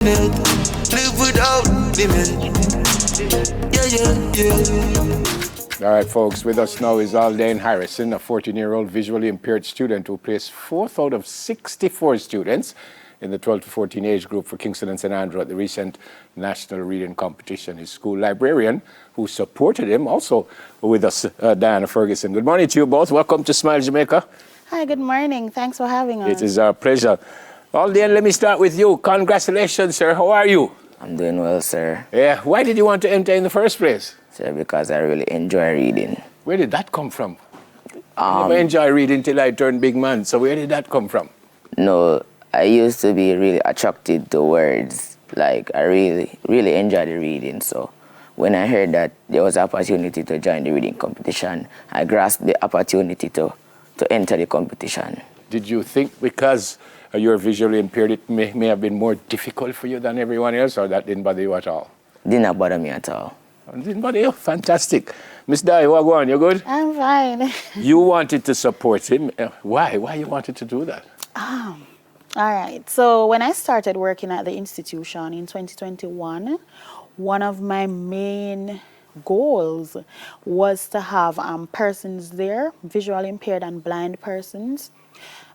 Live without limit. Yeah. All right, folks, with us now is Aldane Harrison, a 14-year-old visually impaired student who placed 4th out of 64 students in the 12 to 14 age group for Kingston and St. Andrew at the recent national reading competition. His school librarian, who supported him, also with us, Diana Ferguson. Good morning to you both. Welcome to Smile Jamaica. Hi, good morning. Thanks for having us. It is our pleasure. Aldane, let me start with you. Congratulations, sir. How are you? I'm doing well, sir. Yeah. Why did you want to enter in the first place? Sir, because I really enjoy reading. Where did that come from? I never enjoy reading till I turned big man. So where did that come from? No, I used to be really attracted to words. Like, I really enjoyed the reading. So when I heard that there was an opportunity to join the reading competition, I grasped the opportunity to enter the competition. Did you think because you're visually impaired, it may have been more difficult for you than everyone else, or that didn't bother you at all? Didn't bother me at all. Didn't bother you? Fantastic. Miss Di, what go on? You good? I'm fine. You wanted to support him. Why? Why you wanted to do that? All right. So when I started working at the institution in 2021, one of my main goals was to have persons there, visually impaired and blind persons.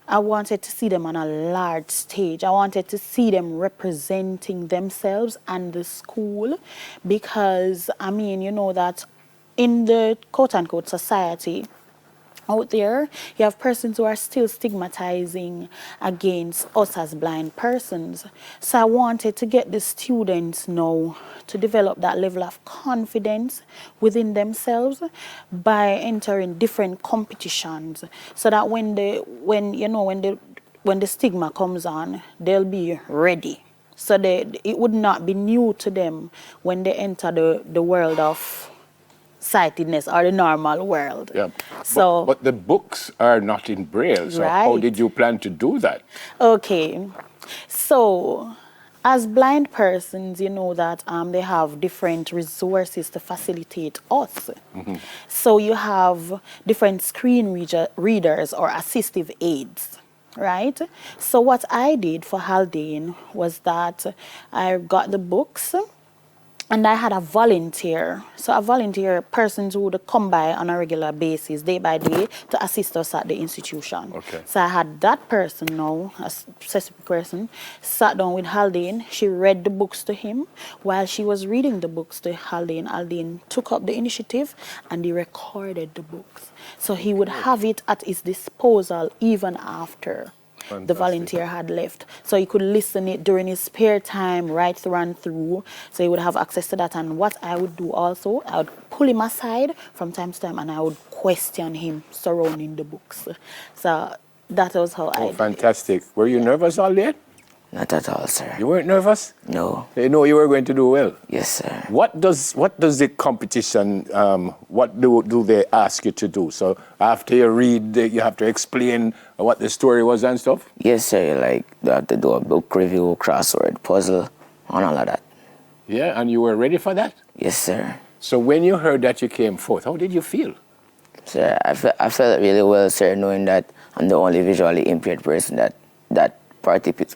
I wanted to see them on a large stage. I wanted to see them representing themselves and the school because, I mean, you know that in the quote-unquote society out there, you have persons who are still stigmatizing against us as blind persons. So I wanted to get the students now to develop that level of confidence within themselves by entering different competitions, so that when the stigma comes on, they'll be ready. So it would not be new to them when they enter the world of sightedness or the normal world. Yeah. So, but the books are not in Braille. So right. How did you plan to do that? Okay. So, as blind persons, you know that they have different resources to facilitate us. Mm-hmm. So you have different screen readers or assistive aids, right? So what I did for Aldane was that I got the books, and I had a volunteer. So a volunteer, persons who would come by on a regular basis, day by day, to assist us at the institution. Okay. So I had that person now, a specific person, sat down with Aldane. She read the books to him. While she was reading the books to Aldane, Aldane took up the initiative and he recorded the books. So he would have it at his disposal even after the volunteer had left. So he could listen it during his spare time, right through and through. So he would have access to that. And what I would do also, I would pull him aside from time to time and I would question him surrounding the books. So that was how I did Fantastic. it. Were you nervous all day? Not at all, sir. You weren't nervous? No. You know you were going to do well. Yes, sir. What does the competition, what do they ask you to do? So after you read, you have to explain what the story was and stuff? Yes, sir. Like, you have to do a book review, crossword, puzzle, and all of that. Yeah, and you were ready for that? Yes, sir. So when you heard that you came forth, how did you feel? Sir, I felt really well, sir, knowing that I'm the only visually impaired person that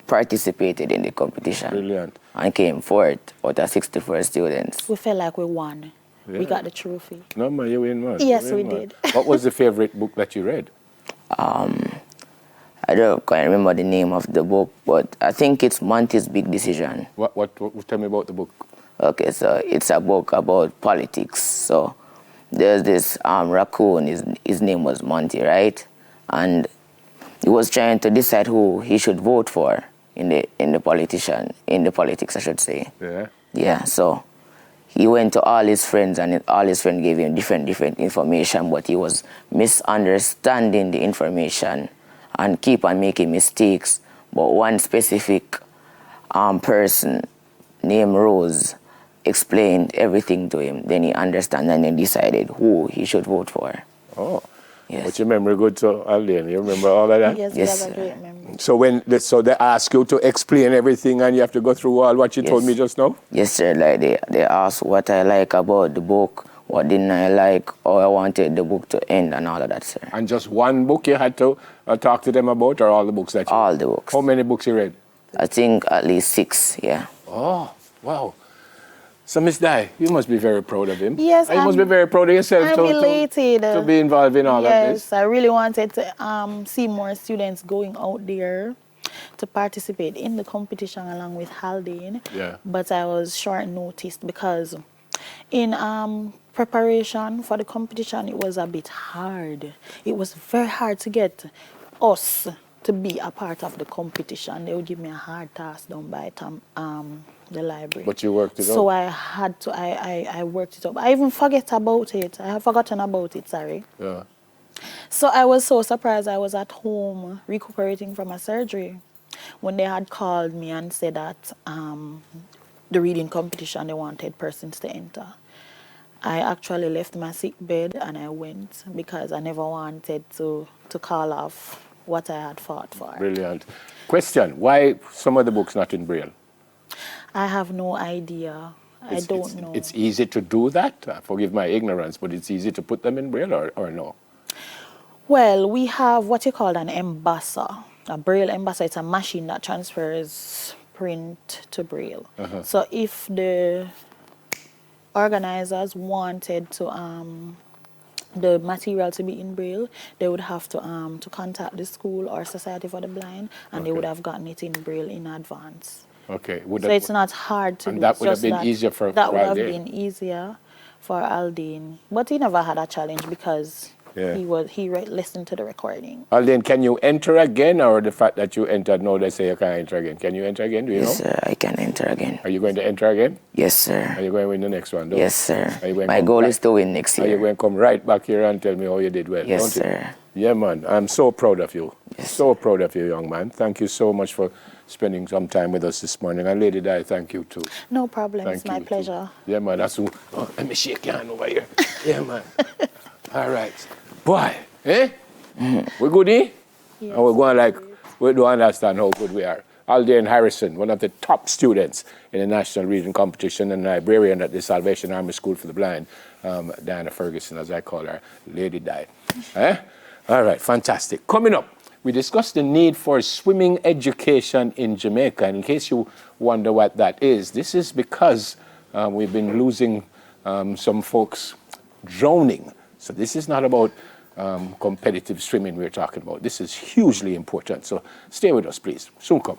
participated in the competition. Brilliant. And came fourth out of 64 students. We felt like we won. Yeah. We got the trophy. No, man, you win, man. Yes, we did. What was the favorite book that you read? I don't quite remember the name of the book, but I think it's Monty's Big Decision. What tell me about the book? Okay, so it's a book about politics. So there's this raccoon, his name was Monty, right? And he was trying to decide who he should vote for in the politics, I should say. Yeah. Yeah. So he went to all his friends, and all his friends gave him different information, but he was misunderstanding the information and keep on making mistakes. But one specific person named Rose explained everything to him. Then he understood and then decided who he should vote for. Oh. Yes. But your memory good to Aldane? You remember all of that? Yes, we have a great memory. So so they ask you to explain everything and you have to go through all what you told me just now? Yes, sir. Like they asked what I like about the book, what didn't I like, how I wanted the book to end and all of that, sir. And just one book you had to talk to them about, or all the books that you All read? the books. How many books you read? I think at least 6, yeah. Oh, wow. So, Miss Dai, you must be very proud of him. Yes, You must be very proud of yourself I'm elated. to be involved in all of this. Yes, I really wanted to see more students going out there to participate in the competition along with Aldane. Yeah. But I was short noticed because in preparation for the competition, it was a bit hard. It was very hard to get us to be a part of the competition. They would give me a hard task done by the library. But you worked it So out. I had to, I worked it up. I even forget about it. I have forgotten about it, sorry. Yeah. So I was so surprised. I was at home recuperating from a surgery when they had called me and said that the reading competition, they wanted persons to enter. I actually left my sick bed and I went because I never wanted to call off what I had fought for. Brilliant. Question, why some of the books not in Braille? I have no idea. I don't know. It's easy to do that. Forgive my ignorance, but it's easy to put them in Braille or no? Well, we have what you call an embosser, a Braille embosser. It's a machine that transfers print to Braille. So if the organizers wanted to the material to be in Braille, they would have to contact the school or Society for the Blind, and they would have gotten it in Braille in advance. Okay. So it's not hard to do. That It's would have just been easier for that would have Aldane. been easier for Aldane, but he never had a challenge because Yeah. he listened to the recording. Aldane, can you enter again, or the fact that you entered, no, they say you can't enter again? Can you enter again? Do you Yes, know? sir, I can enter again. Are you going to enter again? Yes, sir. Are you going to win the next one? Yes, sir. Are you going to My come goal back? is to win next Are you year. going to come right back here and tell me how you did well? Yes, don't you? sir. Yeah, man. I'm so proud of you. Yes, So proud of you, young man. Thank you so much for spending some time with us this morning. And Lady Di, thank you too. No problem. Thank It's my you, pleasure. Too. Yeah, man. That's who. Oh, let me shake your hand over here. Yeah, man. All right. Boy, eh? We good, eh? Yes, And we're going like, we don't understand how good we are. Aldane Harrison, one of the top students in the national reading competition and librarian at the Salvation Army School for the Blind, Diana Ferguson, as I call her, Lady Di. Eh? All right, fantastic. Coming up, we discussed the need for swimming education in Jamaica. And in case you wonder what that is, this is because we've been losing some folks drowning. So this is not about competitive swimming we're talking about. This is hugely important. So stay with us, please. Soon come.